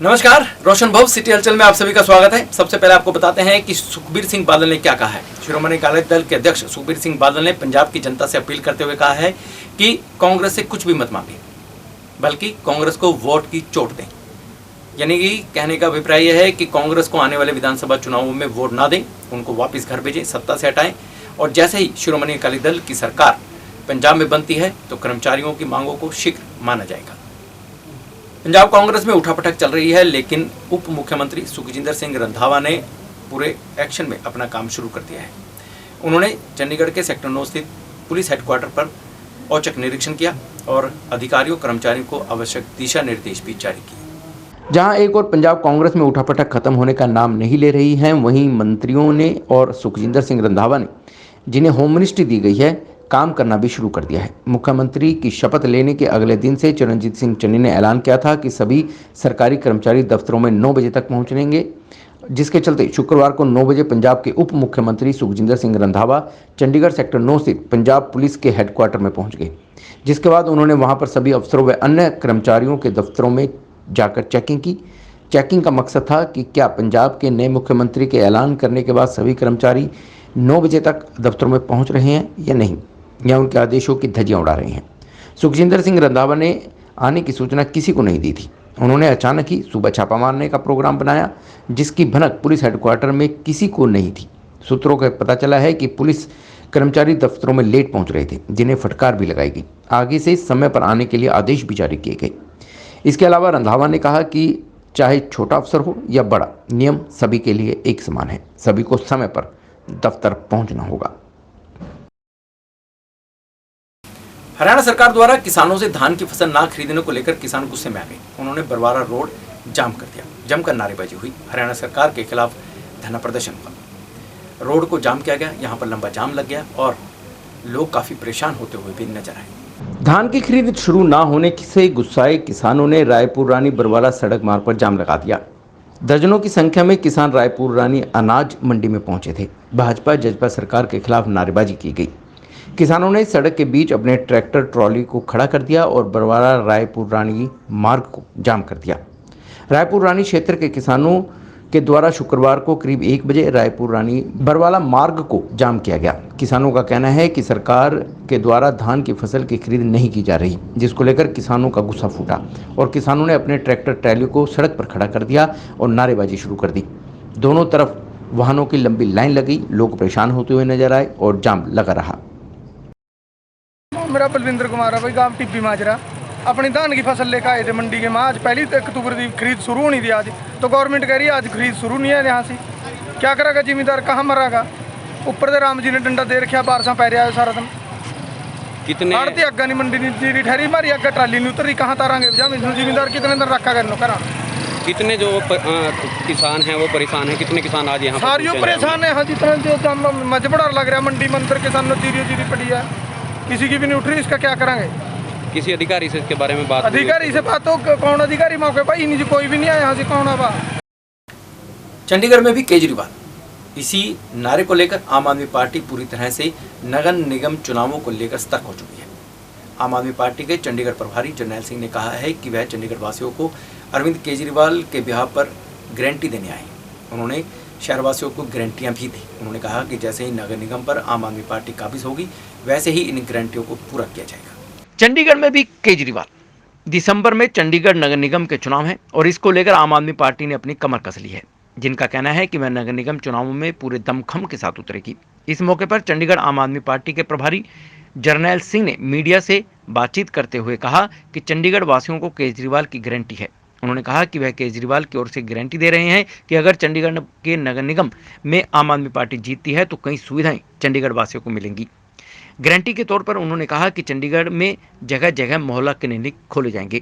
नमस्कार, रोशन भव सिटी हलचल में आप सभी का स्वागत है। सबसे पहले आपको बताते हैं कि सुखबीर सिंह बादल ने क्या कहा है। शिरोमणि अकाली दल के अध्यक्ष सुखबीर सिंह बादल ने पंजाब की जनता से अपील करते हुए कहा है कि कांग्रेस से कुछ भी मत मांगे, बल्कि कांग्रेस को वोट की चोट दें। यानी कि कहने का अभिप्राय यह है कि कांग्रेस को आने वाले विधानसभा चुनावों में वोट ना दें, उनको वापस घर भेजें, सत्ता से हटाएं। और जैसे ही शिरोमणि अकाली दल की सरकार पंजाब में बनती है तो कर्मचारियों की मांगों को शीघ्र माना जाएगा। पंजाब कांग्रेस में उठापटक चल रही है, लेकिन उप मुख्यमंत्री सुखजिंदर सिंह रंधावा ने पूरे एक्शन में अपना काम शुरू कर दिया है। उन्होंने चंडीगढ़ के सेक्टर 9 स्थित पुलिस हेडक्वार्टर पर औचक निरीक्षण किया और अधिकारियों कर्मचारियों को आवश्यक दिशा निर्देश भी जारी किए। जहां एक और पंजाब कांग्रेस में उठापटक खत्म होने का नाम नहीं ले रही है, वहीं मंत्रियों ने और सुखजिंदर सिंह रंधावा ने, जिन्हें होम मिनिस्ट्री दी गई है, काम करना भी शुरू कर दिया है। मुख्यमंत्री की शपथ लेने के अगले दिन से चरणजीत सिंह चन्नी ने ऐलान किया था कि सभी सरकारी कर्मचारी दफ्तरों में 9 बजे तक पहुंचेंगे, जिसके चलते शुक्रवार को 9 बजे पंजाब के उप मुख्यमंत्री सुखजिंदर सिंह रंधावा चंडीगढ़ सेक्टर 9 स्थित पंजाब पुलिस के हेडक्वार्टर में पहुंच गए, जिसके बाद उन्होंने वहां पर सभी अफसरों व अन्य कर्मचारियों के दफ्तरों में जाकर चेकिंग की। चेकिंग का मकसद था कि क्या पंजाब के नए मुख्यमंत्री के ऐलान करने के बाद सभी कर्मचारी 9 बजे तक दफ्तरों में पहुंच रहे हैं या नहीं, या उनके आदेशों की धज्जियां उड़ा रहे हैं। सुखजिंदर सिंह रंधावा ने आने की सूचना किसी को नहीं दी थी। उन्होंने अचानक ही सुबह छापा मारने का प्रोग्राम बनाया, जिसकी भनक पुलिस हेडक्वार्टर में किसी को नहीं थी। सूत्रों को पता चला है कि पुलिस कर्मचारी दफ्तरों में लेट पहुंच रहे थे, जिन्हें फटकार भी लगाई गई। आगे से समय पर आने के लिए आदेश भी जारी किए गए। इसके अलावा रंधावा ने कहा कि चाहे छोटा अफसर हो या बड़ा, नियम सभी के लिए एक समान है। सभी को समय पर दफ्तर पहुंचना होगा। हरियाणा सरकार द्वारा किसानों से धान की फसल ना खरीदने को लेकर किसान गुस्से में आ गए। उन्होंने बरवारा रोड जाम कर दिया, जमकर नारेबाजी हुई। हरियाणा सरकार के खिलाफ धरना प्रदर्शन हुआ, रोड को जाम किया गया, यहाँ पर लंबा जाम लग गया और लोग काफी परेशान होते हुए भी नजर आए। धान की खरीद शुरू ना होने से गुस्साए किसानों ने रायपुर रानी बरवाला सड़क मार्ग पर जाम लगा दिया। दर्जनों की संख्या में किसान रायपुर रानी अनाज मंडी में पहुंचे थे। भाजपा जजपा सरकार के खिलाफ नारेबाजी की गई। किसानों ने सड़क के बीच अपने ट्रैक्टर ट्रॉली को खड़ा कर दिया और बरवाला रायपुर रानी मार्ग को जाम कर दिया। रायपुर रानी क्षेत्र के किसानों के द्वारा शुक्रवार को करीब 1 बजे रायपुर रानी बरवाला मार्ग को जाम किया गया। किसानों का कहना है कि सरकार के द्वारा धान की फसल की खरीद नहीं की जा रही, जिसको लेकर किसानों का गुस्सा फूटा और किसानों ने अपने ट्रैक्टर ट्रैली को सड़क पर खड़ा कर दिया और नारेबाजी शुरू कर दी। दोनों तरफ वाहनों की लंबी लाइन लगी, लोग परेशान होते हुए नजर आए और जाम लगा रहा। मेरा बलविंदर कुमार है भाई, गांव टिब्बी माजरा। अपनी धान की फसल लेकर आए थे मंडी के। आज पहली अक्टूबर की खरीद शुरू होनी थी आज, तो गवर्नमेंट कह रही है आज खरीद शुरू नहीं है। यहाँ से क्या करेगा जिम्मेदार, कहाँ मरेगा। ऊपर से राम जी ने डंडा दे रखा, बारिशा पै रहा है सारा दिन। कितने आड़ती अग्गा नहीं मंडी नहीं ठहरी, हमारी अग्गा ट्राली नहीं उतरी, कहाँ तारांगे जिम्मेदार कितने दिन रखा कर करा। कितने जो किसान हैं वो परेशान हैं, कितने किसान आज यहाँ सारियों परेशान है। हाँ, जितना जो मजबूर लग रहा है मंडी में अंदर किसानों जीरी पड़ी है, किसी की भी नहीं उठ रही। इसका क्या करेंगे। किसी अधिकारी से इसके बारे में बात, अधिकारी से बात तो कौन अधिकारी मौके पर ही नहीं, कोई भी नहीं आया यहाँ से। कौन है बात। चंडीगढ़ में भी केजरीवाल इसी नारे को लेकर आम आदमी पार्टी पूरी तरह से नगर निगम चुनावों को लेकर सतर्क हो चुकी है। आम आदमी पार्टी के चंडीगढ़ प्रभारी जरनैल सिंह ने कहा है कि वह चंडीगढ़ वासियों को अरविंद केजरीवाल के बिहाफ पर गारंटी देने आए। उन्होंने शहरवासियों को गारंटियां भी दी। उन्होंने कहा कि जैसे ही नगर निगम पर आम आदमी पार्टी काबिज होगी, वैसे ही इन गारंटियों को पूरा किया जाएगा। चंडीगढ़ में भी केजरीवाल, दिसंबर में चंडीगढ़ नगर निगम के चुनाव हैं और इसको लेकर आम आदमी पार्टी ने अपनी कमर कस ली है, जिनका कहना है कि वह नगर निगम चुनावों में पूरे दमखम के साथ उतरेगी। इस मौके पर चंडीगढ़ आम आदमी पार्टी के प्रभारी जरनैल सिंह ने मीडिया से बातचीत करते हुए कहा कि चंडीगढ़ वासियों को केजरीवाल की गारंटी है। उन्होंने कहा कि वह केजरीवाल की ओर से गारंटी दे रहे हैं कि अगर चंडीगढ़ के नगर निगम में आम आदमी पार्टी जीतती है तो कई सुविधाएं चंडीगढ़ वासियों को मिलेंगी। गारंटी के तौर पर उन्होंने कहा कि चंडीगढ़ में जगह जगह मोहल्ला क्लिनिक खोले जाएंगे।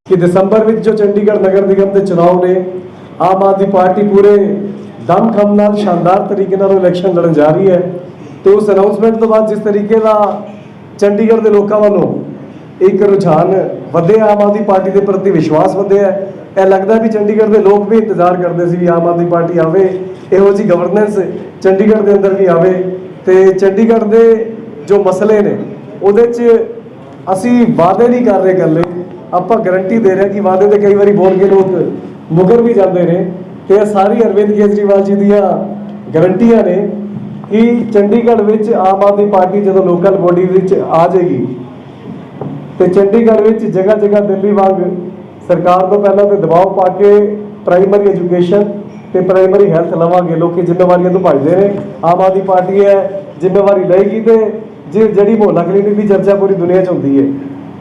कि दिसंबर में जो चंडीगढ़ नगर निगम के चुनाव ने आम आदमी पार्टी पूरे दमखम नाल शानदार तरीके नाल इलेक्शन लड़न जा रही है, तो उस अनाउंसमेंट तो बाद जिस तरीके का चंडीगढ़ के लोगों वालों एक रुझान वधे, आम आदमी पार्टी के प्रति विश्वास वधे है। यह लगता है भी चंडीगढ़ के लोग भी इंतजार करते सी आम आदमी पार्टी आवे, इहो जी गवर्नेंस चंडीगढ़ के अंदर भी आवे ते चंडीगढ़ के जो मसले ने उहदे च असी वादे नहीं कर रहे गले, ਆਪਾਂ ਗਰੰਟੀ ਦੇ ਰਹੇ ਕਿ ਵਾਅਦੇ ਤੇ ਕਈ ਵਾਰੀ ਬੋਲ ਕੇ ਲੋਕ ਮੁਕਰ ਵੀ ਜਾਂਦੇ ਨੇ ਤੇ ਇਹ ਸਾਰੀ ਅਰਵਿੰਦ ਕੇਜਰੀਵਾਲ ਜੀ ਦੀਆਂ ਗਰੰਟੀਆਂ ਨੇ ਕਿ ਚੰਡੀਗੜ੍ਹ ਵਿੱਚ ਆਮ ਆਦਮੀ ਪਾਰਟੀ ਜਦੋਂ ਲੋਕਲ ਬੋਡੀ ਵਿੱਚ ਆ ਜਾਏਗੀ ਤੇ ਚੰਡੀਗੜ੍ਹ ਵਿੱਚ ਜਗ੍ਹਾ ਜਗ੍ਹਾ ਦਿੱਲੀ ਵਾਂਗ ਸਰਕਾਰ ਤੋਂ ਪਹਿਲਾਂ ਤੇ ਦਬਾਅ ਪਾ ਕੇ ਪ੍ਰਾਇਮਰੀ ਐਜੂਕੇਸ਼ਨ ਤੇ ਪ੍ਰਾਇਮਰੀ ਹੈਲਥ ਲਵਾਂਗੇ। ਲੋਕੀ ਜ਼ਿੰਮੇਵਾਰੀਆਂ ਤੋਂ ਭੱਜਦੇ ਨੇ, ਆਮ ਆਦਮੀ ਪਾਰਟੀ ਹੈ ਜ਼ਿੰਮੇਵਾਰੀ ਲਏਗੀ ਤੇ ਜਿਹੜੀ ਮੁਹੱਲਾ ਕਲੀਨਿਕ ਦੀ ਚਰਚਾ ਪੂਰੀ ਦੁਨੀਆ 'ਚ ਹੁੰਦੀ ਹੈ,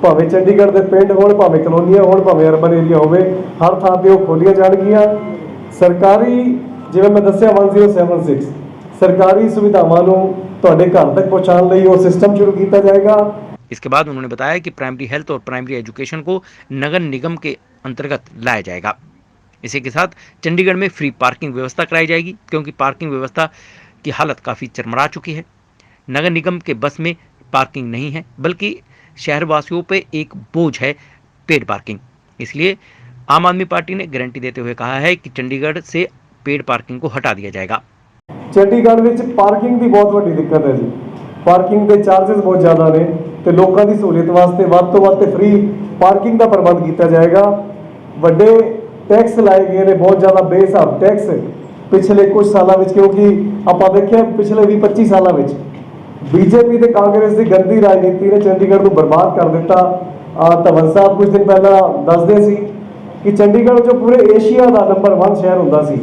ਭਾਵੇਂ ਚੰਡੀਗੜ੍ਹ ਦੇ ਪਿੰਡ ਹੋਣ, ਭਾਵੇਂ ਕਲੋਨੀਆਂ ਹੋਣ, ਭਾਵੇਂ ਅਰਬਨ ਏਰੀਆ ਹੋਵੇ, ਹਰ ਥਾਂ ਤੇ ਉਹ ਖੋਲੀਆਂ ਜਾਣਗੀਆਂ। ਸਰਕਾਰੀ ਜਿਵੇਂ ਮੈਂ ਦੱਸਿਆ 1076 ਸਰਕਾਰੀ ਸੁਵਿਧਾਵਾਂ ਨੂੰ ਤੁਹਾਡੇ ਘਰ ਤੱਕ पहुंचाने ਲਈ ਉਹ सिस्टम शुरू किया जाएगा। इसके बाद उन्होंने बताया कि प्राइमरी हेल्थ और प्राइमरी एजुकेशन को नगर निगम के अंतर्गत लाया जाएगा। इसी के साथ चंडीगढ़ में फ्री पार्किंग व्यवस्था कराई जाएगी, क्योंकि पार्किंग व्यवस्था की हालत काफ़ी चरमरा चुकी है। नगर निगम के बस में पार्किंग नहीं है, बल्कि शहरवासियों पे एक बोझ है पेड पार्किंग। इसलिए आम आदमी पार्टी ने गारंटी देते हुए कहा है कि चंडीगढ़ से पेड पार्किंग को हटा दिया जाएगा। ਚੰਡੀਗੜ੍ਹ ਵਿੱਚ ਪਾਰਕਿੰਗ ਦੀ ਬਹੁਤ ਵੱਡੀ ਦਿੱਕਤ ਹੈ ਜੀ। ਪਾਰਕਿੰਗ ਦੇ ਚਾਰजेस ਬਹੁਤ ਜ਼ਿਆਦਾ ਨੇ ਤੇ ਲੋਕਾਂ ਦੀ ਸਹੂਲਤ ਵਾਸਤੇ ਵੱਧ ਤੋਂ ਵੱਧ ਫ੍ਰੀ ਪਾਰਕਿੰਗ ਦਾ ਪ੍ਰਬੰਧ ਕੀਤਾ ਜਾਏਗਾ। ਵੱਡੇ ਟੈਕਸ ਲਾਏ ਗਏ ਨੇ, ਬਹੁਤ ਜ਼ਿਆਦਾ ਬੇਹਿਸਾਬ ਟੈਕਸ ਪਿਛਲੇ ਕੁਝ ਸਾਲਾਂ ਵਿੱਚ, ਕਿਉਂਕਿ ਆਪਾਂ ਦੇਖਿਆ ਪਿਛਲੇ 20-25 ਸਾਲਾਂ ਵਿੱਚ ਬੀਜੇਪੀ ਤੇ ਕਾਂਗਰਸ ਦੀ ਗੰਦੀ ਰਾਜਨੀਤੀ ਨੇ ਚੰਡੀਗੜ੍ਹ ਨੂੰ ਬਰਬਾਦ ਕਰ ਦਿੱਤਾ। ਧਵਨ ਸਾਹਿਬ ਕੁਝ ਦਿਨ ਪਹਿਲਾਂ ਦੱਸਦੇ ਸੀ ਕਿ ਚੰਡੀਗੜ੍ਹ ਜੋ ਪੂਰੇ ਏਸ਼ੀਆ ਦਾ ਨੰਬਰ 1 ਸ਼ਹਿਰ ਹੁੰਦਾ ਸੀ,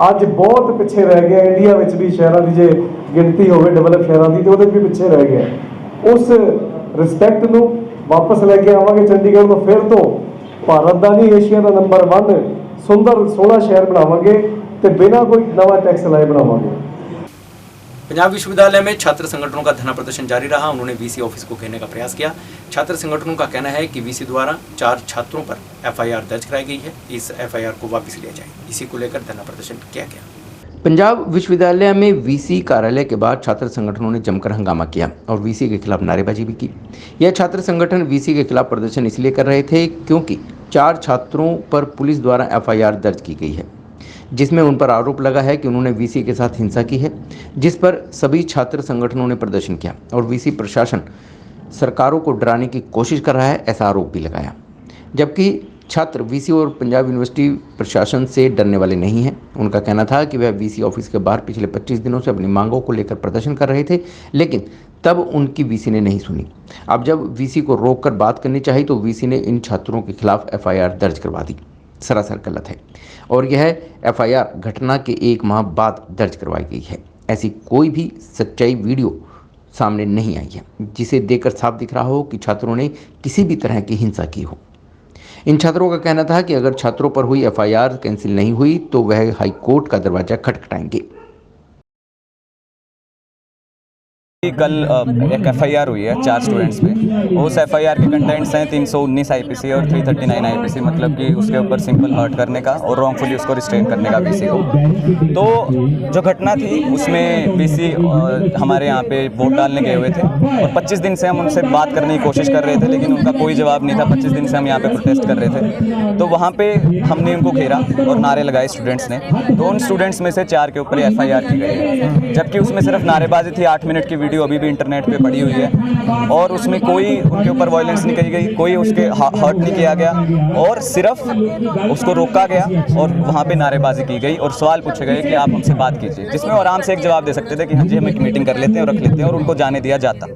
ਅੱਜ ਬਹੁਤ ਪਿੱਛੇ ਰਹਿ ਗਿਆ। ਇੰਡੀਆ ਵਿੱਚ ਵੀ ਸ਼ਹਿਰਾਂ ਦੀ ਜੇ ਗਿਣਤੀ ਹੋਵੇ ਡਿਵੈਲਪ ਸ਼ਹਿਰਾਂ ਦੀ, ਤੇ ਉਹਦੇ ਵੀ ਪਿੱਛੇ ਰਹਿ ਗਿਆ। ਉਸ ਰਿਸਪੈਕਟ ਨੂੰ ਵਾਪਸ ਲੈ ਕੇ ਆਵਾਂਗੇ। ਚੰਡੀਗੜ੍ਹ ਨੂੰ ਫਿਰ ਤੋਂ ਭਾਰਤ ਦਾ ਨਹੀਂ, ਏਸ਼ੀਆ ਦਾ ਨੰਬਰ 1 ਸੁੰਦਰ ਸੋਹਣਾ ਸ਼ਹਿਰ ਬਣਾਵਾਂਗੇ ਤੇ ਬਿਨਾਂ ਕੋਈ ਨਵਾਂ ਟੈਕਸ ਲਾਏ ਬਣਾਵਾਂਗੇ। पंजाब विश्वविद्यालय में छात्र संगठनों का धरना प्रदर्शन जारी रहा। उन्होंने वीसी ऑफिस को घेरने का प्रयास किया। छात्र संगठनों का कहना है कि वीसी द्वारा 4 छात्रों पर एफआईआर दर्ज कराई गई है, इस एफआईआर को वापस लिया जाए। इसी को लेकर धरना प्रदर्शन किया गया। पंजाब विश्वविद्यालय में वीसी कार्यालय के बाद छात्र संगठनों ने जमकर हंगामा किया और वीसी के खिलाफ नारेबाजी भी की। यह छात्र संगठन वीसी के खिलाफ प्रदर्शन इसलिए कर रहे थे क्योंकि 4 छात्रों पर पुलिस द्वारा एफआईआर दर्ज की गई है, जिसमें उन पर आरोप लगा है कि उन्होंने वीसी के साथ हिंसा की है, जिस पर सभी छात्र संगठनों ने प्रदर्शन किया और वीसी प्रशासन सरकारों को डराने की कोशिश कर रहा है, ऐसा आरोप भी लगाया। जबकि छात्र वीसी और पंजाब यूनिवर्सिटी प्रशासन से डरने वाले नहीं हैं। उनका कहना था कि वह वीसी ऑफिस के बाहर पिछले 25 दिनों से अपनी मांगों को लेकर प्रदर्शन कर रहे थे, लेकिन तब उनकी वीसी ने नहीं सुनी। अब जब वीसी को रोककर बात करनी चाहिए तो वीसी ने इन छात्रों के खिलाफ एफआईआर दर्ज करवा दी। सरासर गलत है और यह एफआईआर घटना के 1 माह बाद दर्ज करवाई गई है। ऐसी कोई भी सच्चाई वीडियो सामने नहीं आई है जिसे देखकर साफ दिख रहा हो कि छात्रों ने किसी भी तरह की हिंसा की हो। इन छात्रों का कहना था कि अगर छात्रों पर हुई एफआईआर कैंसिल नहीं हुई तो वह हाई कोर्ट का दरवाजा खटखटाएंगे। कल एक एफआईआर हुई है 4 स्टूडेंट्स पे। उस एफआईआर के कंटेंट्स हैं 319 आईपीसी और 339 आईपीसी, मतलब कि उसके ऊपर सिंपल हर्ट करने का और रॉन्गफुली उसको रिस्ट्रेन करने का वीसी को। तो जो घटना थी उसमें वीसी हमारे यहाँ पे वोट डालने गए हुए थे और 25 दिन से हम उनसे बात करने की कोशिश कर रहे थे, लेकिन उनका कोई जवाब नहीं था। 25 दिन से हम यहाँ पे प्रोटेस्ट कर रहे थे, तो वहाँ पे हमने उनको घेरा और नारे लगाए स्टूडेंट्स ने। तो उन स्टूडेंट्स में से 4 के ऊपर एफआईआर की गई है, जबकि उसमें सिर्फ नारेबाजी थी। 8 मिनट की वीडियो अभी भी इंटरनेट पे पड़ी हुई है और उसमें कोई उनके ऊपर वायलेंस नहीं करी गई, कोई उसके हर्ट नहीं किया गया और सिर्फ उसको रोका गया और वहाँ पे नारेबाजी की गई और सवाल पूछे गए कि आप हमसे बात कीजिए, जिसमें आराम से एक जवाब दे सकते थे कि हाँ जी हम एक मीटिंग कर लेते हैं और रख लेते हैं और उनको जाने दिया जाता।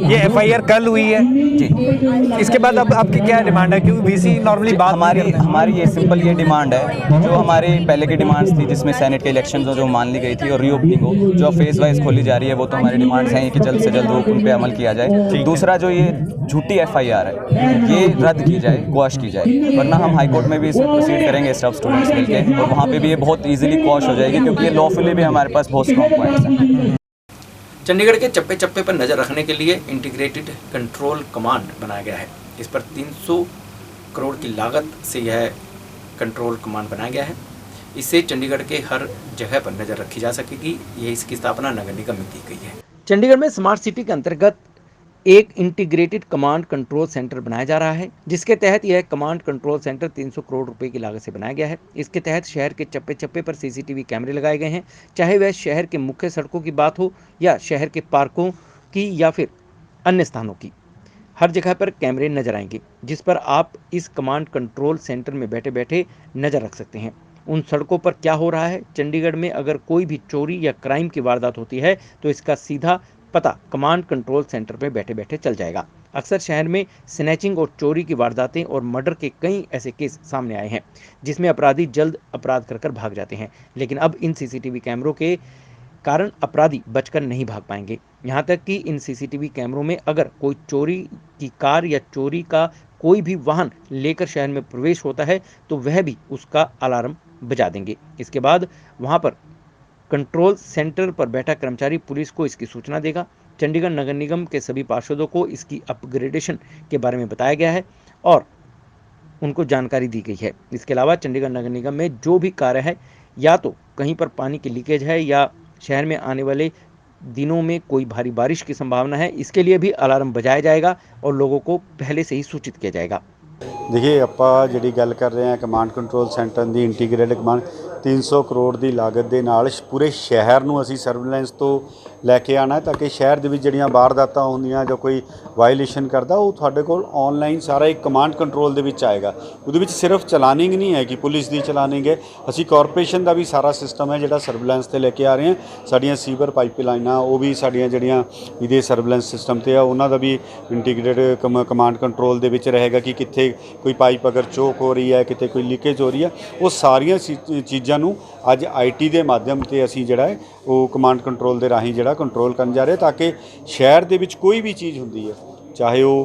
ये एफआईआर कल हुई है जी। इसके बाद अब आपकी क्या डिमांड है? क्योंकि वीसी नॉर्मली बात हमारी ये सिंपल ये डिमांड है जो हमारी पहले की डिमांड्स थी, जिसमें सेनेट के इलेक्शन जो मान ली गई थी और रीओपनिंग को जो फेज वाइज खोली जा रही है, वो तो हमारी डिमांड्स हैं कि जल्द से जल्द उन पे अमल किया जाए। दूसरा जो ये झूठी एफआईआर है ये रद्द की जाए, क्वाश की जाए, वरना हम हाई कोर्ट में भी इसमें प्रोसीड करेंगे सब स्टूडेंट्स मिलके और वहाँ पे भी ये बहुत इजीली क्वाश हो जाएगी, क्योंकि ये लॉफुली भी हमारे पास बहुत स्ट्रॉन्ग पॉइंट्स हैं। चंडीगढ़ के चप्पे चप्पे पर नजर रखने के लिए इंटीग्रेटेड कंट्रोल कमांड बनाया गया है। इस पर 300 करोड़ की लागत से यह कंट्रोल कमांड बनाया गया है। इससे चंडीगढ़ के हर जगह पर नज़र रखी जा सकेगी। ये इसकी स्थापना नगर निगम में की गई है। चंडीगढ़ में स्मार्ट सिटी के अंतर्गत एक इंटीग्रेटेड कमांड कंट्रोल सेंटर बनाया जा रहा है, जिसके तहत यह कमांड कंट्रोल सेंटर 300 करोड़ रुपए की लागत से बनाया गया है। इसके तहत शहर के चप्पे चप्पे पर सीसीटीवी कैमरे लगाए गए हैं, चाहे वह शहर के मुख्य सड़कों की बात हो या शहर के पार्कों की या फिर अन्य स्थानों की। हर जगह पर कैमरे नजर आएंगे, जिस पर आप इस कमांड कंट्रोल सेंटर में बैठे बैठे नज़र रख सकते हैं। उन सड़कों पर क्या हो रहा है, चंडीगढ़ में अगर कोई भी चोरी या क्राइम की वारदात होती है तो इसका सीधा पता कमांड कंट्रोल सेंटर पर बैठे बैठे चल जाएगा। अक्सर शहर में स्नैचिंग और चोरी की वारदातें और मर्डर के कई ऐसे केस सामने आए हैं जिसमें अपराधी जल्द अपराध कर भाग जाते हैं, लेकिन अब इन सीसीटीवी कैमरों के कारण अपराधी बचकर नहीं भाग पाएंगे। यहाँ तक कि इन सीसीटीवी कैमरों में अगर कोई चोरी की कार या चोरी का कोई भी वाहन लेकर शहर में प्रवेश होता है तो वह भी उसका अलार्म बजा देंगे। इसके बाद वहाँ पर कंट्रोल सेंटर पर बैठा कर्मचारी पुलिस को इसकी सूचना देगा। चंडीगढ़ नगर निगम के सभी पार्षदों को इसकी अपग्रेडेशन के बारे में बताया गया है और उनको जानकारी दी गई है। इसके अलावा चंडीगढ़ नगर निगम में जो भी कार्य है, या तो कहीं पर पानी की लीकेज है या शहर में आने वाले दिनों में कोई भारी बारिश की संभावना है, इसके लिए भी अलार्म बजाया जाएगा और लोगों को पहले से ही सूचित किया जाएगा। देखिए ਆਪਾਂ ਜਿਹੜੀ ਗੱਲ ਕਰ ਰਹੇ ਹਾਂ ਕਮਾਂਡ ਕੰਟਰੋਲ ਸੈਂਟਰ ਦੀ ਇੰਟੀਗ੍ਰੇਟਡ ਕਮਾਂਡ 300 ਕਰੋੜ ਦੀ ਲਾਗਤ ਦੇ ਨਾਲ ਪੂਰੇ ਸ਼ਹਿਰ ਨੂੰ ਅਸੀਂ ਸਰਵੇਲੈਂਸ ਤੋਂ ਲੈ ਕੇ ਆਣਾ ਤਾਂ ਕਿ ਸ਼ਹਿਰ ਦੇ ਵਿੱਚ ਜਿਹੜੀਆਂ ਵਾਰਦਾਤਾਂ ਹੁੰਦੀਆਂ ਜਾਂ ਕੋਈ ਵਾਇਲੇਸ਼ਨ ਕਰਦਾ ਉਹ ਤੁਹਾਡੇ ਕੋਲ ਆਨਲਾਈਨ ਸਾਰਾ ਇੱਕ ਕਮਾਂਡ ਕੰਟਰੋਲ ਦੇ ਵਿੱਚ ਆਏਗਾ। ਉਹਦੇ ਵਿੱਚ ਸਿਰਫ ਚਲਾਨਿੰਗ ਨਹੀਂ ਹੈ ਕਿ ਪੁਲਿਸ ਦੀ ਚਲਾਨਿੰਗ ਹੈ, ਅਸੀਂ ਕਾਰਪੋਰੇਸ਼ਨ ਦਾ ਵੀ ਸਾਰਾ ਸਿਸਟਮ ਹੈ ਜਿਹੜਾ ਸਰਵੇਲੈਂਸ ਤੇ ਲੈ ਕੇ ਆ ਰਹੇ ਹਾਂ। ਸਾਡੀਆਂ ਸੀਵਰ ਪਾਈਪਲਾਈਨਾਂ ਉਹ ਵੀ ਸਾਡੀਆਂ ਜਿਹੜੀਆਂ ਇਹਦੇ ਸਰਵੇਲੈਂਸ ਸਿਸਟਮ ਤੇ ਆ ਉਹਨਾਂ ਦਾ ਵੀ ਇੰਟੀਗ੍ਰੇਟਡ ਕਮਾਂਡ ਕੰਟਰੋਲ ਦੇ ਵਿੱਚ ਰਹੇਗਾ ਕਿ ਕਿੱਥੇ कोई पाइप अगर चोक हो रही है, कितने कोई लीकेज हो रही है, वो सारिया चीज़ों को अज IT के माध्यम से असी जोड़ा है वो कमांड कंट्रोल के राही जोड़ा कंट्रोल कर जा रहे ताकि शहर के कोई भी चीज़ होंगी है, चाहे वो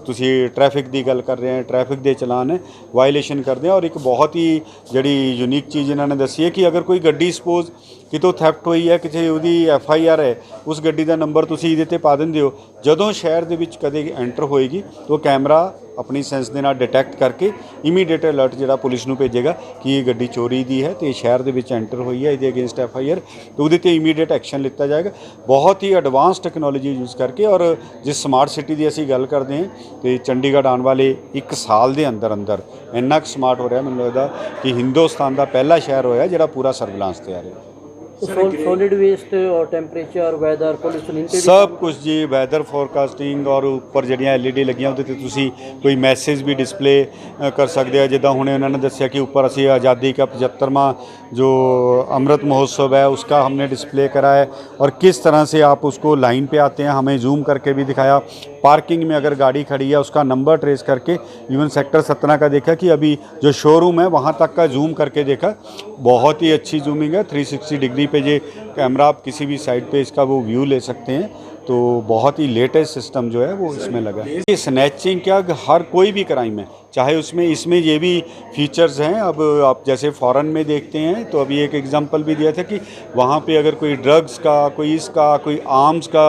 तुसी ट्रैफिक की गल कर रहे हैं, ट्रैफिक के चलान वायलेशन करते हैं। और एक बहुत ही जी यूनीक चीज़ इन्होंने दसी है कि अगर कोई गड्डी सपोज कितों थैफ्ट हुई है, किसी उसकी FIR है, उस गड्डी का नंबर तुसी इहदे ते पा देंदे हो, जदों शहर दे विच कदे एंटर होएगी तो कैमरा अपनी सेंस दे नाल डिटेक्ट करके इमीडिएट अलर्ट जिहड़ा पुलिस नूं भेजेगा कि ये गड्डी चोरी दी है तो शहर दे विच एंटर हुई है, इहदे अगेंस्ट FIR, तो उहदे ते इमीडिएट एक्शन लिता जाएगा। बहुत ही एडवांस टैक्नोलॉजी यूज़ करके। और जिस स्मार्ट सिटी की असीं गल करते हैं तो चंडीगढ़ आने वाले 1 साल के अंदर अंदर इन्ना क स्मार्ट हो रहा, मैनूं लगदा कि हिंदुस्तान का पहला शहर होया जिहड़ा पूरा सर्विलांस ते आ रहा। सॉलिड वेस्ट और टेंपरेचर वैदर पोल्यूशन सब कुछ जी, वैदर फोरकास्टिंग और उपर जड़ियाँ LED लगियां उहदे ते तुसी कोई मैसेज भी डिस्पले कर सकते हैं। जिद्दां हुणे उन्होंने दस्सिया कि ऊपर असी आज़ादी का 75वां जो अमृत महोत्सव है उसका हमने डिस्प्ले करा है और किस तरह से आप उसको लाइन पे आते हैं हमें जूम करके भी दिखाया। पार्किंग में अगर गाड़ी खड़ी है उसका नंबर ट्रेस करके, इवन सेक्टर 17 का देखा कि अभी जो शोरूम है वहाँ तक का जूम करके देखा, बहुत ही अच्छी जूमिंग है। 360 डिग्री पे ये कैमरा आप किसी भी साइड पे इसका वो व्यू ले सकते हैं, तो बहुत ही लेटेस्ट सिस्टम जो है वो इसमें लगा है। ये स्नैचिंग क्या हर कोई भी क्राइम है, चाहे उसमें इसमें ये भी फीचर्स हैं। अब आप जैसे फ़ॉरेन में देखते हैं तो अभी एक एग्जांपल भी दिया था कि वहाँ पे अगर कोई ड्रग्स का, कोई इसका, कोई आर्म्स का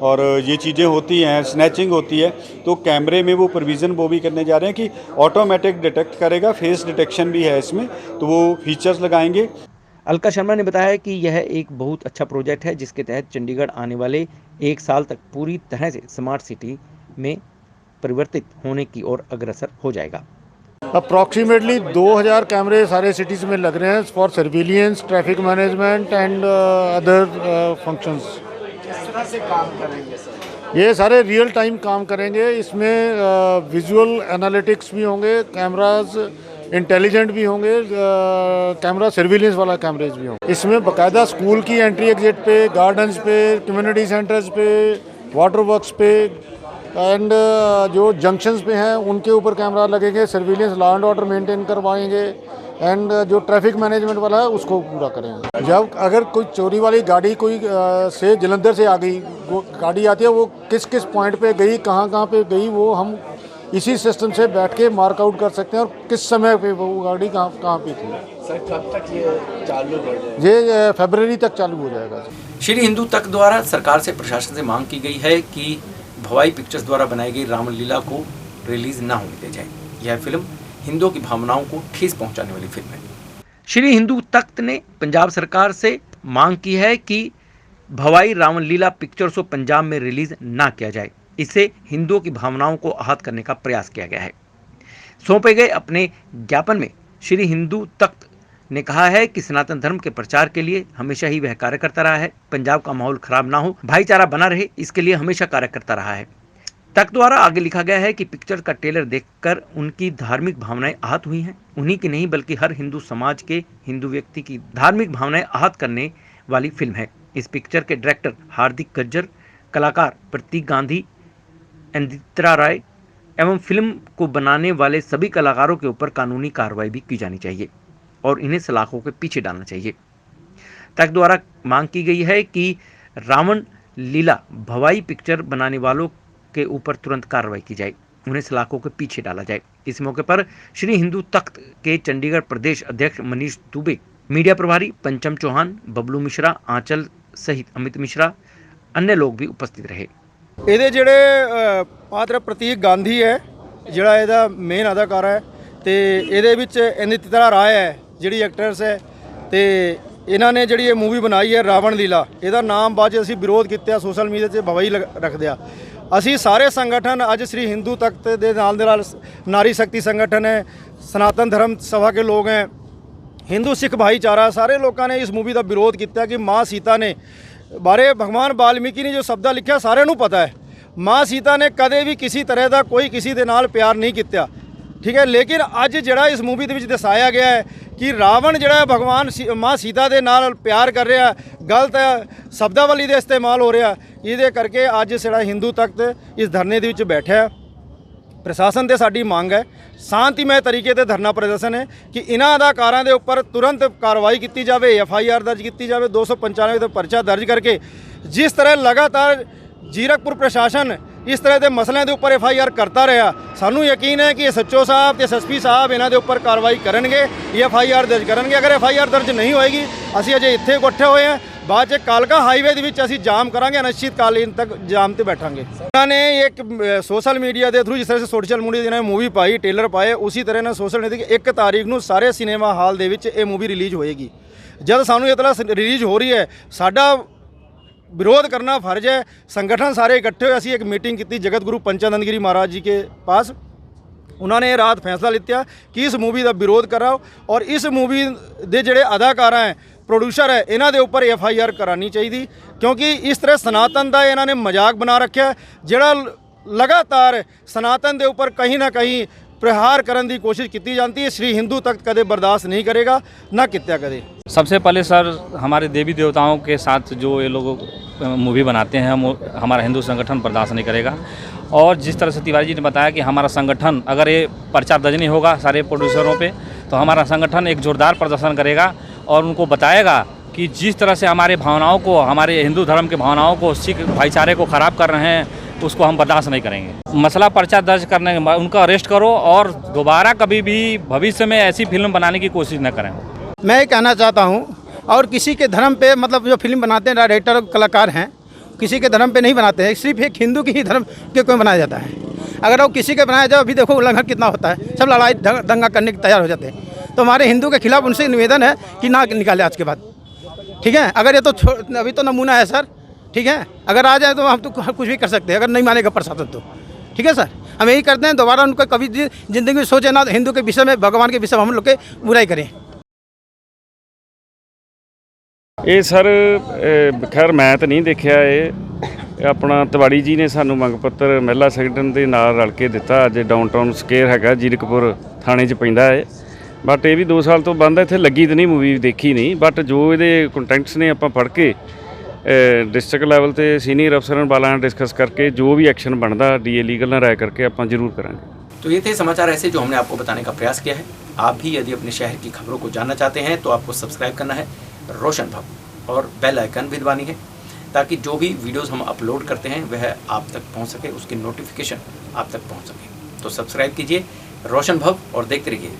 और ये चीज़ें होती हैं, स्नैचिंग होती है, तो कैमरे में वो प्रोविज़न वो भी करने जा रहे हैं कि ऑटोमेटिक डिटेक्ट करेगा, फेस डिटेक्शन भी है इसमें, तो वो फीचर्स लगाएंगे। अलका शर्मा ने बताया कि यह एक बहुत अच्छा प्रोजेक्ट है जिसके तहत चंडीगढ़ आने वाले 1 साल तक पूरी तरह से स्मार्ट सिटी में परिवर्तित होने की ओर अग्रसर हो जाएगा। अप्रॉक्सीमेटली 2000 कैमरे सारे सिटीज़ में लग रहे हैं for surveillance, traffic management and other functions. किस तरह से काम करेंगे सर? ये सारे रियल टाइम काम करेंगे, इसमें विजुअल एनालिटिक्स भी होंगे, कैमराज इंटेलिजेंट भी होंगे, कैमरा सर्विलेंस वाला कैमरेज भी होंगे। इसमें बाकायदा स्कूल की एंट्री एग्जिट पे, गार्डन्स पे, कम्युनिटी सेंटर्स पे, वाटर वर्क्स पे एंड जो जंक्शंस पे हैं उनके ऊपर कैमरा लगेंगे, surveillance, law and order maintain करवाएंगे एंड जो ट्रैफिक मैनेजमेंट वाला है उसको पूरा करेंगे। जब अगर कोई चोरी वाली गाड़ी कोई से जलंधर से आ गई, वो गाड़ी आती है, वो किस किस पॉइंट पे गई, कहाँ कहाँ पे गई, वो हम इसी सिस्टम से बैठ के मार्क आउट कर सकते हैं और किस समय पे वो गाड़ी कहाँ पे थी। सर कब तक ये चालू हो जाएगा? ये फरवरी तक चालू हो जाएगा। श्री हिंदू तक द्वारा सरकार से प्रशासन से मांग की गई है कि भवाई पिक्चर्स द्वारा बनाई गई रामलीला को रिलीज ना होने दी जाए। यह फिल्म हिंदुओं की भावनाओं को ठेस पहुंचाने वाली फिल्म है। श्री हिंदू तख्त ने पंजाब सरकार से मांग की है कि भवाई रामलीला पिक्चर्स को पंजाब में रिलीज ना किया जाए। इससे हिंदुओं की भावनाओं को आहत करने का प्रयास किया गया है। सौंपे गए अपने ज्ञापन में श्री हिंदू तख्त ने कहा है कि सनातन धर्म के प्रचार के लिए हमेशा ही वह कार्य करता रहा है। पंजाब का माहौल खराब ना हो, भाईचारा बना रहे, इसके लिए हमेशा कार्य करता रहा है। तक द्वारा आगे लिखा गया है कि पिक्चर का ट्रेलर देखकर उनकी धार्मिक भावनाएं आहत हुई हैं। उन्हीं की नहीं बल्कि हर हिंदू समाज के हिंदू व्यक्ति की धार्मिक भावनाएं आहत करने वाली फिल्म है। इस पिक्चर के डायरेक्टर हार्दिक गज्जर, कलाकार प्रतीक गांधी, इंदिरा राय एवं फिल्म को बनाने वाले सभी कलाकारों के ऊपर कानूनी कार्रवाई भी की जानी चाहिए और इन्हें सलाखों के पीछे डालना चाहिए। तक द्वारा मांग की गई है कि रावण लीला भवाई पिक्चर बनाने वालों के ऊपर तुरंत कार्रवाई की जाए, उन्हें सलाखों के पीछे डाला जाए। इस मौके पर श्री हिंदू तख्त के चंडीगढ़ प्रदेश अध्यक्ष मनीष दुबे, मीडिया प्रभारी पंचम चौहान, बबलू मिश्रा, आंचल सहित अमित मिश्रा, अन्य लोग भी उपस्थित रहे। ਇਹਦੇ ਜਿਹੜੇ ਪਾਤਰ ਪ੍ਰਤੀਕ ਗਾਂਧੀ ਹੈ ਜਿਹੜਾ ਇਹਦਾ ਮੇਨ ਅਦਾਕਾਰ ਹੈ ਤੇ ਇਹਦੇ ਵਿੱਚ ਇੰਦਰਾ ਰਾਏ ਹੈ ਜਿਹੜੀ ਐਕਟਰਸ ਹੈ ਤੇ ਇਹਨਾਂ ਨੇ ਜਿਹੜੀ ਇਹ ਮੂਵੀ ਬਣਾਈ ਹੈ ਰਾਵਣ ਲੀਲਾ, ਇਹਦਾ ਨਾਮ ਬਾਅਦ 'ਚ ਅਸੀਂ ਵਿਰੋਧ ਕੀਤਾ ਸੋਸ਼ਲ ਮੀਡੀਆ 'ਤੇ ਭਵਾਈ ਰੱਖਦੇ ਆ। ਅਸੀਂ ਸਾਰੇ ਸੰਗਠਨ ਅੱਜ श्री हिंदू तख्त ਦੇ ਨਾਲ नारी शक्ति संगठन है, सनातन धर्म सभा के लोग हैं, हिंदू सिख भाईचारा, सारे लोगों ने इस मूवी का विरोध किया कि माँ सीता ने बारे भगवान वाल्मीकि ने जो शब्द लिखा सारे नूं पता है। माँ सीता ने कदे भी किसी तरह का कोई किसी दे नाल प्यार नहीं किया, ठीक है। लेकिन अज जिहड़ा इस मूवी दे विच दर्शाया गया है कि रावण जिहड़ा भगवान माँ सीता दे नाल प्यार कर रहा, गलत शब्दावली दे इस्तेमाल हो रहा, ये करके अज जिहड़ा हिंदू तख्त इस धरने दे विच बैठा है। प्रशासन ते साडी मंग है शांतिमय तरीके ते धरना प्रदर्शन है कि इन्हां अदाकारां दे उपर तुरंत कार्रवाई की जाए, FIR दर्ज की जाए, 295 का परचा दर्ज करके जिस तरह लगातार जीरकपुर प्रशासन इस तरह के मसलों के उपर FIR करता रहा, सानू यकीन है कि SHO साहब ते SSP साहब इन्हां दे उपर कार्रवाई करेंगे, FIR दर्ज करेंगे। अगर FIR दर्ज नहीं होएगी असीं अजे इत्थे इकट्ठे हुए हैं, बाद च कालका हाईवे दे विच असीं जाम करांगे, अनिश्चितकालीन तक जाम ते बैठांगे। उन्होंने एक सोशल मीडिया के थ्रू जिस तरह से सोशल मीडिया इन्होंने मूवी पाई, ट्रेलर पाए, उसी तरह ने सोशल मीडिया की 1 तारीख को सारे सिनेमा हाल दे विच ये मूवी रिलीज़ होएगी। जब सानू इतला रिलीज़ हो रही है साडा विरोध करना फर्ज है। संगठन सारे इकट्ठे हुए, असी एक मीटिंग की जगत गुरु पंचानंद गिरी महाराज जी के पास, उन्होंने रात फैसला लिया कि इस मूवी का विरोध कराओ और इस मूवी के जोड़े अदाकार हैं, प्रोड्यूसर है, इन्हों के उपर FIR करानी चाहिए, क्योंकि इस तरह सनातन का इन्होंने मजाक बना रखा जोड़ा लगातार सनातन के उपर कहीं ना कहीं प्रहार करने की कोशिश की जाती है। श्री हिंदू तख्त कदे बर्दाश्त नहीं करेगा, ना कित्या कदे। सबसे पहले सर हमारे देवी देवताओं के साथ जो ये लोग मूवी बनाते हैं हमारा हिंदू संगठन बर्दाश्त नहीं करेगा। और जिस तरह से तिवारी जी ने बताया कि हमारा संगठन अगर ये पर्चा दर्ज नहीं होगा सारे प्रोड्यूसरों पे, तो हमारा संगठन एक जोरदार प्रदर्शन करेगा और उनको बताएगा कि जिस तरह से हमारे भावनाओं को, हमारे हिंदू धर्म के भावनाओं को, सिख भाईचारे को ख़राब कर रहे हैं, उसको हम बर्दाश्त नहीं करेंगे। मसला पर्चा दर्ज करने के बाद उनका अरेस्ट करो और दोबारा कभी भी भविष्य में ऐसी फिल्म बनाने की कोशिश न करें। मैं ये कहना चाहता हूँ, और किसी के धर्म पे मतलब जो फिल्म बनाते हैं डायरेक्टर कलाकार हैं, किसी के धर्म पे नहीं बनाते हैं, सिर्फ एक हिंदू के ही धर्म के कोई बनाया जाता है। अगर वो किसी के बनाया जाए, अभी देखो उल्लंघन कितना होता है, सब लड़ाई दंगा करने के तैयार हो जाते हैं। तो हमारे हिंदू के खिलाफ उनसे निवेदन है कि ना निकाले आज के बाद, ठीक है। अगर ये तो अभी तो नमूना है सर, ठीक है। अगर आ जाए तो हम तो कुछ भी कर सकते हैं, अगर नहीं मानेगा प्रशासन तो, ठीक है सर। हम यही करते हैं, दोबारा उनको कभी ज़िंदगी में सोचे ना हिंदू के विषय में, भगवान के विषय में हम लोग के बुराई करें। ये सर खैर मैं तो नहीं देखा, ये अपना तिवाड़ी जी ने सानू मंग पत्र महिला संगठन के नाल रल के दिता। अज डाउनटाउन स्केयर है जीरकपुर थाने च पैंदा है, बट ये भी 2 साल तो बंद है, इत्थे लगी तो नहीं, मूवी देखी नहीं, बट जो ये कंटेंट्स ने आपां पढ़ के डिस्ट्रिक्ट लैवल ते सीनियर अफसरां वालां डिस्कस करके जो भी एक्शन बनता DA लीगल नाल राय करके आपां जरूर करांगे। तो ये थे समाचार ऐसे जो हमने आपको बताने का प्रयास किया है। आप भी यदि अपने शहर की खबरों को जानना चाहते हैं तो आपको सब्सक्राइब करना है रोशन भव और बेल आइकन भी दबानी है, ताकि जो भी वीडियोस हम अपलोड करते हैं वह आप तक पहुंच सके, उसकी नोटिफिकेशन आप तक पहुंच सके। तो सब्सक्राइब कीजिए रोशन भव और देखते रहिए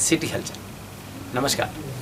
सिटी हलचल। नमस्कार।